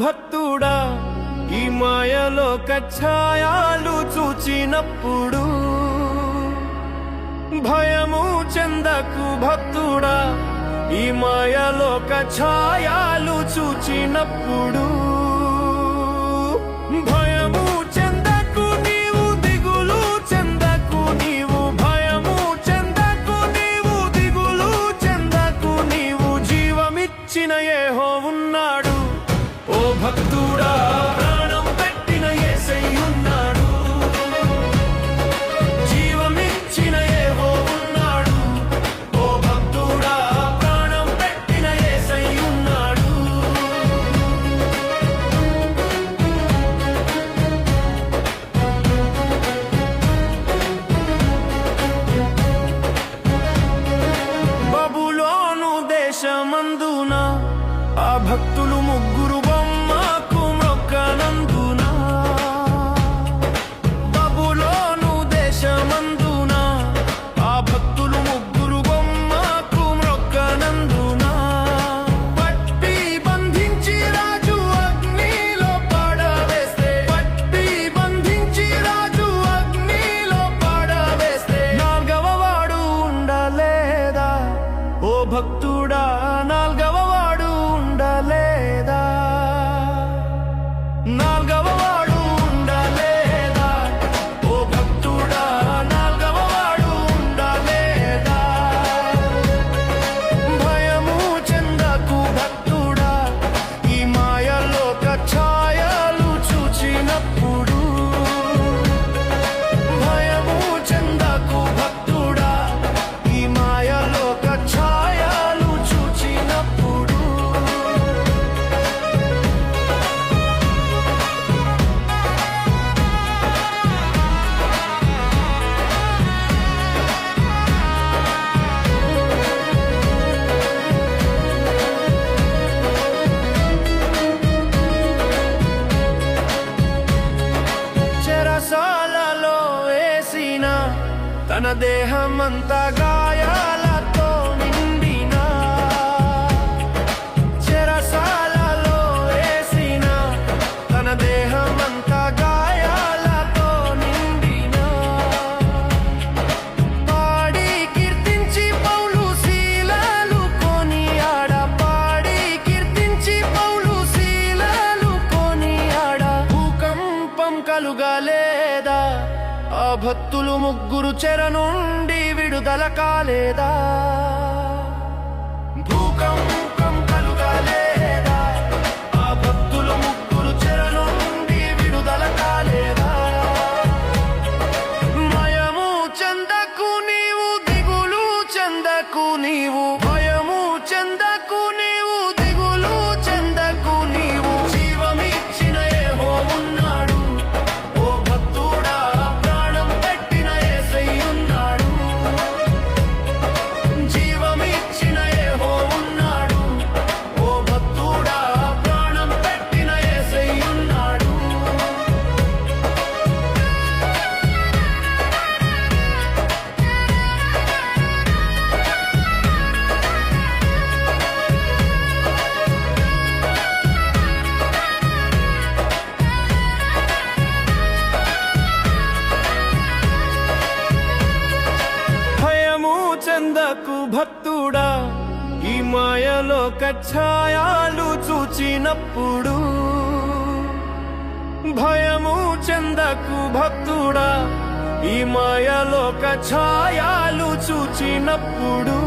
భక్తుడా ఈ మాయలోక ఛాయాలు చూచినప్పుడు భయము చెందకు భక్తుడా ఈ మాయలోక ఛాయాలు చూచినప్పుడు భయము చెందకు నీవు దిగులు చెందకు నీవు భయము చెందకు నీవు దిగులు చెందకు నీవు జీవమిచ్చిన యెహోవా ఉన్నాడు ఓ భక్తుడా ప్రాణం పెట్టిన యేసయ్య ఉన్నాడు జీవమిచ్చిన యెహోవా ఉన్నాడు ఓ భక్తుడా ప్రాణం పెట్టిన యేసయ్య ఉన్నాడు బబులోను దేశమందున ఆ భక్తులు ముగ్గురు బొమ్మకు మొక్కనందున బబులోను దేశమందున ఆ భక్తులు ముగ్గురు బొమ్మకు మొక్కనందున పట్టి బంధించి రాజు అగ్నిలో పడవేస్తే పట్టి బంధించి రాజు అగ్నిలో పడవేస్తే నాల్గవ వాడు ఉండలేదా ఓ భక్తుడా నాల్గవ వాడు ఉండలేదా నాల్గవ వాడు ఉండలేదా ఓ భక్తుడా నాల్గవ వాడు ఉండలేదా భయము చెందకు భక్తుడా ఈ మాయలోక ఛాయలు చూచినప్పుడు భయము చెందకు భక్తుడా ఈ మాయలోక ఛాయలు చూచినప్పుడు చెరసాలలో వేసిన తన దేహమంతా గాయాలతో నిండిన చెరసాలలో వేసిన తన దేహమంతా గాయాలతో నిండిన పాడి కీర్తించి పౌలు శీలలు కొనియాడ పాడి కీర్తించి పౌలు శీలలు కొనియాడ భూకంపం కలుగలేదా ఆ భక్తులు ముగ్గురు చెర నుండి విడుదల కాలేదా భూకంపం కలుగలేదా ఆ భక్తులు ముగ్గురు చెర నుండి విడుదల కాలేదా భయము చెందకు నీవు దిగులు చెందకు నీవు భయము చెందకు నీవు దిగులు చెందకు నీవు జీవమిచ్చిన యెహోవా ఉన్నాడు ఓ భక్తుడా ప్రాణం పెట్టిన యేసయ్య ఉన్నాడు జీవమిచ్చిన యెహోవా ఉన్నాడు ఓ భక్తుడా ప్రాణం పెట్టిన యేసయ్య ఉన్నాడు భయము చెందకు భక్తుడా ఈ మాయలోక ఛాయాలు చూచినప్పుడు భయము చెందకు భక్తుడా ఈ మాయలోక ఛాయాలు చూచినప్పుడు